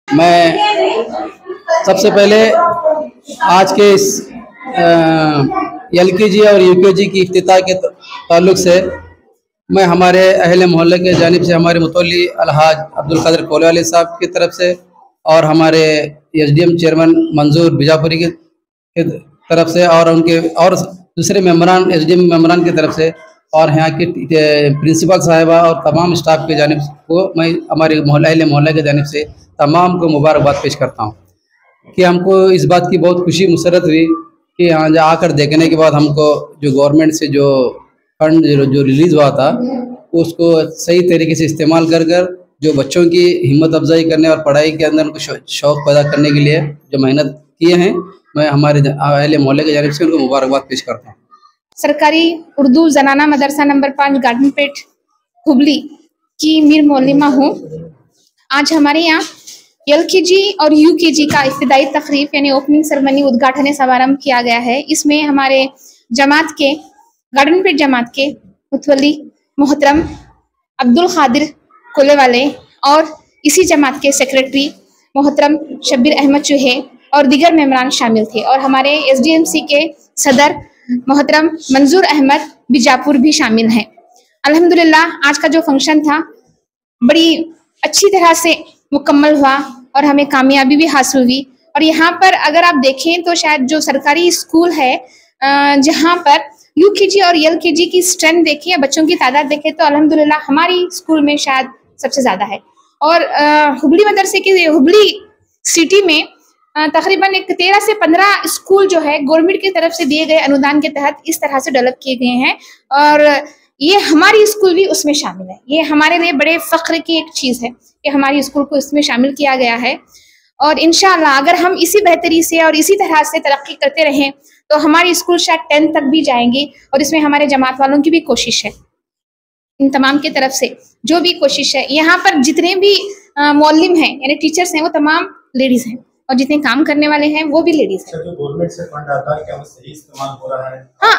मैं सबसे पहले आज के इस एलकेजी और यूकेजी की इफ्तिताह के ताल्लुक से मैं हमारे अहले मोहल्ले के जानिब से हमारे मुतवल्ली अलहाज अब्दुल कादिर कोलवाली साहब की तरफ से और हमारे एसडीएम चेयरमैन मंजूर बीजापुरी की तरफ से और उनके और दूसरे मेम्बरान एसडीएम मेम्बरान की तरफ से और यहाँ की प्रिंसिपल साहिबा और तमाम स्टाफ की जानिब को मैं हमारे मोहल्ले के जानिब से तमाम को मुबारकबाद पेश करता हूँ कि हमको इस बात की बहुत खुशी मुसरत हुई कि यहाँ आकर देखने के बाद हमको जो गवर्नमेंट से जो फंड जो रिलीज़ हुआ था उसको सही तरीके से इस्तेमाल कर जो बच्चों की हिम्मत अफजाई करने और पढ़ाई के अंदर उनको शौक़ पैदा करने के लिए जो मेहनत किए हैं, मैं हमारे अहले मोहल्ले की जानिब से उनको मुबारकबाद पेश करता हूँ। सरकारी उर्दू जनाना मदरसा नंबर 5 गार्डनपेट हुबली की मीर मौलिमा हूँ। आज हमारे यहाँ एलकेजी और यूकेजी का इब्तिदाई तकरीब यानी ओपनिंग सेरेमनी उद्घाटन समारंभ किया गया है। इसमें हमारे जमात के गार्डनपेट जमात के मुतवल्ली मोहतरम अब्दुल कादिर कोलेवाले और इसी जमात के सेक्रेटरी मोहतरम शब्बीर अहमद चूहे और दीगर मेम्बरान शामिल थे और हमारे एसडीएमसी के सदर मोहतरम मंजूर अहमद बीजापुर भी शामिल हैं। अल्हम्दुलिल्लाह आज का जो फंक्शन था बड़ी अच्छी तरह से मुकम्मल हुआ और हमें कामयाबी भी हासिल हुई। और यहाँ पर अगर आप देखें तो शायद जो सरकारी स्कूल है जहाँ पर यूकेजी और एलकेजी की स्ट्रेंथ देखें या बच्चों की तादाद देखें तो अल्हम्दुलिल्लाह हमारी स्कूल में शायद सबसे ज़्यादा है। और हुबली मदरसे की हुबली सिटी में तकरीबन 13 से 15 स्कूल जो है गवर्नमेंट की तरफ से दिए गए अनुदान के तहत इस तरह से डेवलप किए गए हैं और ये हमारी स्कूल भी उसमें शामिल है। ये हमारे लिए बड़े फ़ख्र की एक चीज़ है कि हमारी स्कूल को इसमें शामिल किया गया है और इंशाअल्लाह अगर हम इसी बेहतरी से और इसी तरह से तरक्की करते रहें तो हमारी स्कूल शायद 10 तक भी जाएंगी और इसमें हमारे जमात वालों की भी कोशिश है। इन तमाम की तरफ से जो भी कोशिश है, यहाँ पर जितने भी मौलिम हैं यानी टीचर्स हैं वो तमाम लेडीज़ हैं और जितने काम करने वाले हैं वो भी लेडीज हैं। जो गवर्नमेंट से फंड आता है क्या वो सही इस्तेमाल हो रहा है? हाँ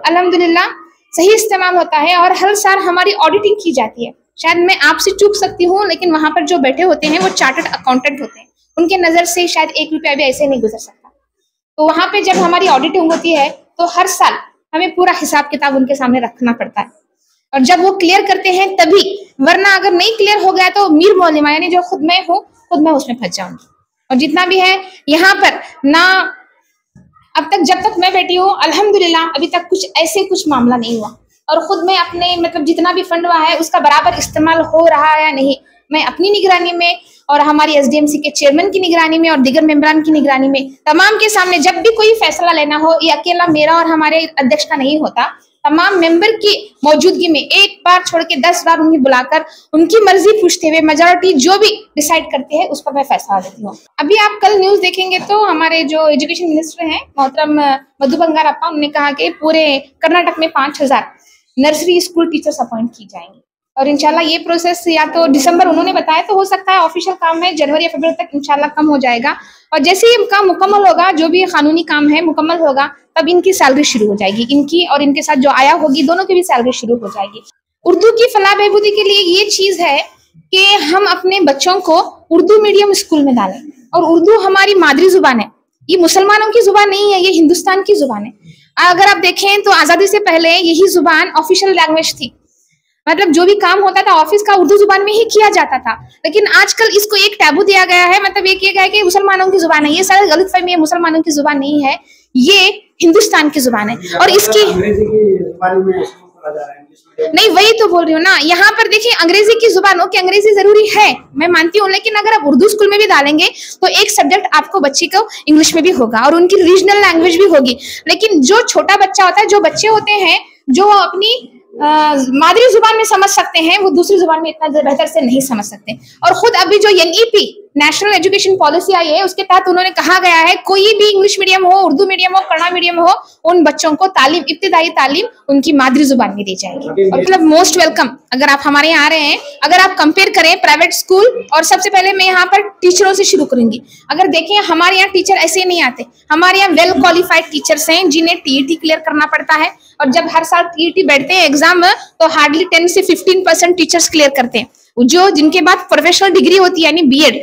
अल्हम्दुलिल्लाह सही इस्तेमाल होता है और हर साल हमारी ऑडिटिंग की जाती है। शायद मैं आपसे चूक सकती हूँ लेकिन वहाँ पर जो बैठे होते हैं वो चार्टर्ड अकाउंटेंट होते हैं, उनके नज़र से शायद 1 रुपया भी ऐसे नहीं गुजर सकता। तो वहाँ पे जब हमारी ऑडिटिंग होती है तो हर साल हमें पूरा हिसाब किताब उनके सामने रखना पड़ता है और जब वो क्लियर करते हैं तभी, वरना अगर नहीं क्लियर हो गया तो मीर मौलिमा यानी जो खुद मैं उसमें फंस जाऊंगी। और जितना भी है यहाँ पर ना अब तक जब तक मैं बैठी हूँ अल्हम्दुलिल्लाह अभी तक कुछ मामला नहीं हुआ और खुद में अपने मतलब जितना भी फंड हुआ है उसका बराबर इस्तेमाल हो रहा है या नहीं, मैं अपनी निगरानी में और हमारी एसडीएमसी के चेयरमैन की निगरानी में और दीगर मेंबरान की निगरानी में तमाम के सामने जब भी कोई फैसला लेना हो, ये अकेला मेरा और हमारे अध्यक्ष का नहीं होता, तमाम मेंबर की मौजूदगी में एक बार छोड़ के 10 बार उन्हें बुलाकर उनकी मर्जी पूछते हुए मेजॉरिटी जो भी डिसाइड करती है उस पर मैं फैसला देती हूँ। अभी आप कल न्यूज देखेंगे तो हमारे जो एजुकेशन मिनिस्टर हैं मोहतरम मधु बंगारप्पा, उन्होंने कहा कि पूरे कर्नाटक में 5000 नर्सरी स्कूल टीचर्स अपॉइंट की जाएंगी और इंशाल्लाह ये प्रोसेस या तो दिसंबर उन्होंने बताया तो हो सकता है ऑफिशियल काम है जनवरी या फरवरी तक इंशाल्लाह कम हो जाएगा और जैसे ही काम मुकम्मल होगा, जो भी कानूनी काम है मुकम्मल होगा, तब इनकी सैलरी शुरू हो जाएगी, इनकी और इनके साथ जो आया होगी दोनों की भी सैलरी शुरू हो जाएगी। उर्दू की फलाह बहबूदी के लिए ये चीज़ है कि हम अपने बच्चों को उर्दू मीडियम स्कूल में डालें और उर्दू हमारी मादरी जुबान है, ये मुसलमानों की जुबान नहीं है, ये हिंदुस्तान की जुबान है। अगर आप देखें तो आज़ादी से पहले यही जुबान ऑफिशियल लैंग्वेज थी, मतलब जो भी काम होता था ऑफिस का उर्दू जुबान में ही किया जाता था, लेकिन आजकल इसको एक टैबू दिया गया है, मतलब ये किया गया है कि मुसलमानों की जुबान है। ये सारी गलतफहमी है, मुसलमानों की जुबान नहीं है, ये हिंदुस्तान की जुबान है और इसकी नहीं, वही तो बोल रही हूँ ना। यहाँ पर देखिए अंग्रेजी की जुबान, ओके अंग्रेजी जरूरी है मैं मानती हूँ, लेकिन अगर आप उर्दू स्कूल में भी डालेंगे तो एक सब्जेक्ट आपको बच्चे को इंग्लिश में भी होगा और उनकी रीजनल लैंग्वेज भी होगी। लेकिन जो छोटा बच्चा होता है, जो बच्चे होते हैं जो अपनी मादरी जुबान में समझ सकते हैं, वो दूसरी जुबान में इतना बेहतर से नहीं समझ सकते। और खुद अभी जो एनईपी नेशनल एजुकेशन पॉलिसी आई है उसके तहत उन्होंने कहा गया है कोई भी इंग्लिश मीडियम हो, उर्दू मीडियम हो, कन्नड़ मीडियम हो, उन बच्चों को तालीम, इब्तिदाई तालीम उनकी मादरी जुबान में दी जाएगी। और मतलब मोस्ट वेलकम अगर आप हमारे यहाँ आ रहे हैं। अगर आप कंपेयर करें प्राइवेट स्कूल, और सबसे पहले मैं यहाँ पर टीचरों से शुरू करूंगी। अगर देखें हमारे यहाँ टीचर ऐसे नहीं आते, हमारे यहाँ वेल क्वालिफाइड टीचर्स हैं जिन्हें टीईटी क्लियर करना पड़ता है और जब हर साल टीईटी बैठते हैं एग्जाम में तो हार्डली 10 से 15% टीचर्स क्लियर करते हैं। जो जिनके बाद प्रोफेशनल डिग्री होती है यानी बीएड,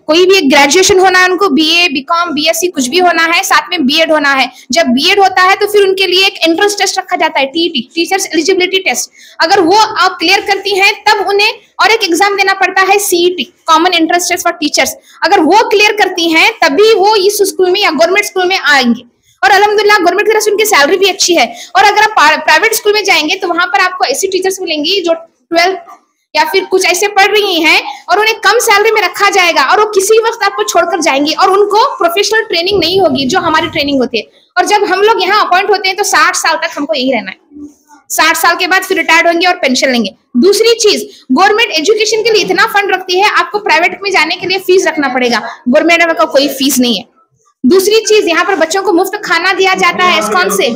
कोई भी एक ग्रेजुएशन होना है उनको, बीए, बीकॉम, बीएससी कुछ भी होना है, साथ में बीएड होना है। जब बीएड होता है तो फिर उनके लिए एक एंट्रेंस टेस्ट रखा जाता है, टीईटी, टीचर्स एलिजिबिलिटी टेस्ट। अगर वो आप क्लियर करती हैं तब उन्हें और एक एग्जाम देना पड़ता है, CET, common entrance test for teachers. अगर वो क्लियर करती हैं तभी वो इस स्कूल में या गवर्नमेंट स्कूल में आएंगे। और अल्हम्दुलिल्लाह गवर्नमेंट की तरफ से उनकी सैलरी भी अच्छी है। और अगर आप प्राइवेट स्कूल में जाएंगे तो वहां पर आपको ऐसी टीचर्स मिलेंगी जो 12 या फिर कुछ ऐसे पढ़ रही हैं और उन्हें कम सैलरी में रखा जाएगा और वो किसी वक्त आपको छोड़कर जाएंगी और उनको प्रोफेशनल ट्रेनिंग नहीं होगी जो हमारी ट्रेनिंग होती है। और जब हम लोग यहाँ अपॉइंट होते हैं तो 60 साल तक हमको यही रहना है। 60 साल के बाद फिर रिटायर्ड होंगे और पेंशन लेंगे। दूसरी चीज, गवर्नमेंट एजुकेशन के लिए इतना फंड रखती है, आपको प्राइवेट में जाने के लिए फीस रखना पड़ेगा, गवर्नमेंट में कोई फीस नहीं है। दूसरी चीज, यहाँ पर बच्चों को मुफ्त खाना दिया जाता है एस्कॉन से।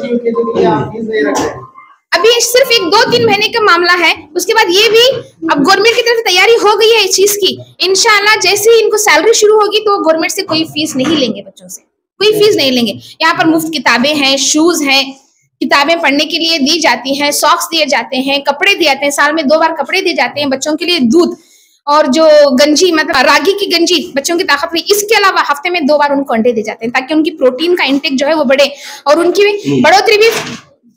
अभी सिर्फ 1-2-3 महीने का मामला है, उसके बाद ये भी अब गवर्नमेंट की तरफ से तैयारी हो गई है इस चीज की। इंशाल्लाह जैसे ही इनको सैलरी शुरू होगी तो गवर्नमेंट से कोई फीस नहीं लेंगे, बच्चों से कोई फीस नहीं लेंगे। यहाँ पर मुफ्त किताबें हैं, शूज हैं, किताबें पढ़ने के लिए दी जाती हैं, सॉक्स दिए जाते हैं, कपड़े दिए जाते हैं, साल में 2 बार कपड़े दिए जाते हैं बच्चों के लिए, दूध और जो गंजी, मतलब रागी की गंजी बच्चों की ताकत में। इसके अलावा हफ्ते में 2 बार उनको अंडे दिए जाते हैं ताकि उनकी प्रोटीन का इंटेक जो है वो बढ़े और उनकी बढ़ोतरी भी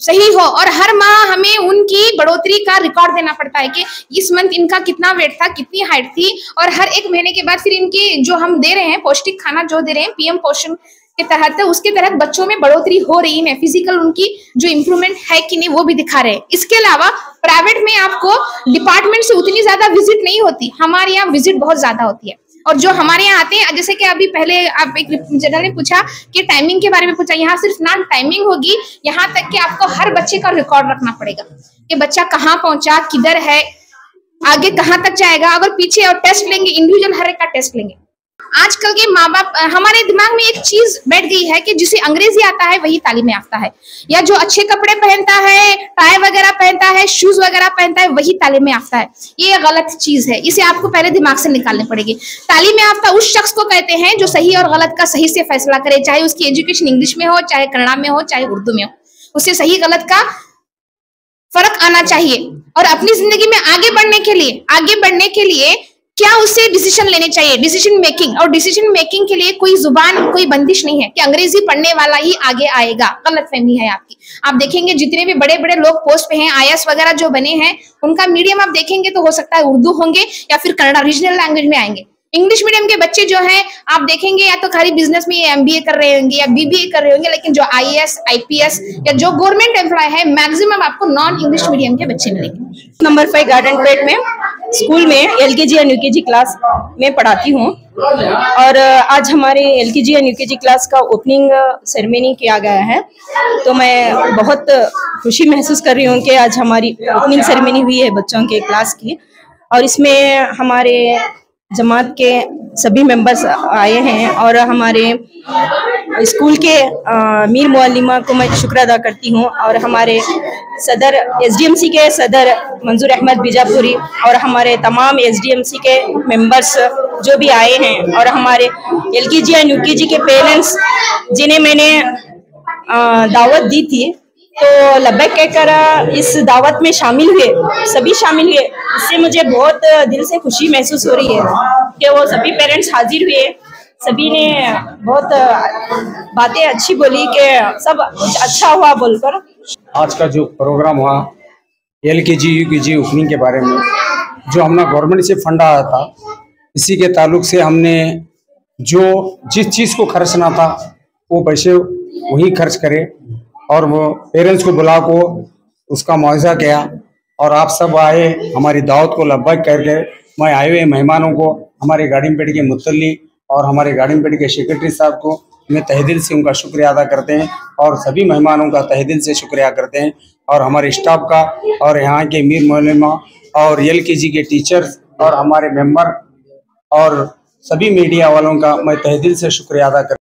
सही हो। और हर माह हमें उनकी बढ़ोतरी का रिकॉर्ड देना पड़ता है कि इस मंथ इनका कितना वेट था, कितनी हाइट थी। और हर 1 महीने के बाद फिर इनकी जो हम दे रहे हैं पौष्टिक खाना जो दे रहे हैं पीएम पोषण के तहत, उसके तहत बच्चों में बढ़ोतरी हो रही है, फिजिकल उनकी जो इंप्रूवमेंट है कि नहीं वो भी दिखा रहे हैं। इसके अलावा प्राइवेट में आपको डिपार्टमेंट से उतनी ज्यादा विजिट नहीं होती, हमारे यहाँ विजिट बहुत ज्यादा होती है। और जो हमारे यहाँ आते हैं, जैसे कि अभी पहले आप एक जगह ने पूछा कि टाइमिंग के बारे में पूछा, यहाँ सिर्फ ना टाइमिंग होगी, यहाँ तक कि आपको हर बच्चे का रिकॉर्ड रखना पड़ेगा कि बच्चा कहाँ पहुंचा, किधर है, आगे कहाँ तक जाएगा। अगर पीछे और टेस्ट लेंगे, इंडिविजुअल हर एक का टेस्ट लेंगे। आजकल के माँ बाप, हमारे दिमाग में एक चीज बैठ गई है कि जिसे अंग्रेजी आता है वही तालीम याफ्ता है, या जो अच्छे कपड़े पहनता है, टाई वगैरह पहनता है, शूज वगैरह पहनता है वही तालीम याफ्ता है। ये गलत चीज है, इसे आपको पहले दिमाग से निकालनी पड़ेगी। तालीम याफ्ता उस शख्स को कहते हैं जो सही और गलत का सही से फैसला करे, चाहे उसकी एजुकेशन इंग्लिश में हो, चाहे कन्नड़ा में हो, चाहे उर्दू में हो, उसे सही गलत का फर्क आना चाहिए। और अपनी जिंदगी में आगे बढ़ने के लिए क्या उसे डिसीजन लेने चाहिए, डिसीजन मेकिंग। और डिसीजन मेकिंग के लिए कोई जुबान, कोई बंदिश नहीं है कि अंग्रेजी पढ़ने वाला ही आगे आएगा, गलतफहमी है आपकी। आप देखेंगे जितने भी बड़े बड़े लोग पोस्ट पे हैं, आईएएस वगैरह जो बने हैं, उनका मीडियम आप देखेंगे तो हो सकता है उर्दू होंगे या फिर कन्नड़ा रीजनल लैंग्वेज में आएंगे। इंग्लिश मीडियम के बच्चे जो हैं आप देखेंगे या तो खाली बिजनेस में एमबीए कर रहे होंगे या बीबीए कर रहे होंगे, लेकिन जो आईएएस, आईपीएस या जो गवर्नमेंट एम्प्लॉय है मैक्सिमम आपको नॉन इंग्लिश मीडियम के बच्चे मिलेंगे। नंबर 5 गार्डन पेट में स्कूल में एलकेजी और यूकेजी क्लास में पढ़ाती हूँ। और आज हमारे एलकेजी और यूकेजी क्लास का ओपनिंग सेरेमनी किया गया है, तो मैं बहुत खुशी महसूस कर रही हूँ कि आज हमारी ओपनिंग सेरेमनी हुई है बच्चों के क्लास की। और इसमें हमारे जमात के सभी मेंबर्स आए हैं और हमारे स्कूल के मीर मुअल्लिमा को मैं शुक्र अदा करती हूँ, और हमारे सदर एसडीएमसी के सदर मंजूर अहमद बीजापुरी और हमारे तमाम एसडीएमसी के मेंबर्स जो भी आए हैं, और हमारे एलकेजी और यूकेजी के पेरेंट्स जिन्हें मैंने दावत दी थी, तो लब्बैक कहकर इस दावत में शामिल हुए, सभी शामिल हुए। इससे मुझे बहुत दिल से खुशी महसूस हो रही है कि वो सभी पेरेंट्स हाजिर हुए, सभी ने बहुत बातें अच्छी बोली कि सब कुछ अच्छा हुआ बोलकर। आज का जो प्रोग्राम हुआ एलकेजी यूकेजी ओपनिंग के बारे में, जो हमने गवर्नमेंट से फंड आया था, इसी के ताल्लुक से हमने जो जिस चीज़ को खर्चना था वो पैसे वही खर्च करे और वो पेरेंट्स को बुला को उसका मुआवजा किया। और आप सब आए, हमारी दावत को लब्बैक करके मैं आए हुए मेहमानों को, हमारे गाड़ीमपेट के मुतल्ली और हमारे गाड़ीमपेट के सेक्रेटरी साहब को मैं तहे दिल से उनका शुक्रिया अदा करते हैं, और सभी मेहमानों का तहे दिल से शुक्रिया करते हैं, और हमारे स्टाफ का और यहाँ के मीर मुअल्लिमा और एलकेजी के टीचर्स और हमारे मेंबर और सभी मीडिया वालों का मैं तहे दिल से शुक्रिया अदा करता हूं।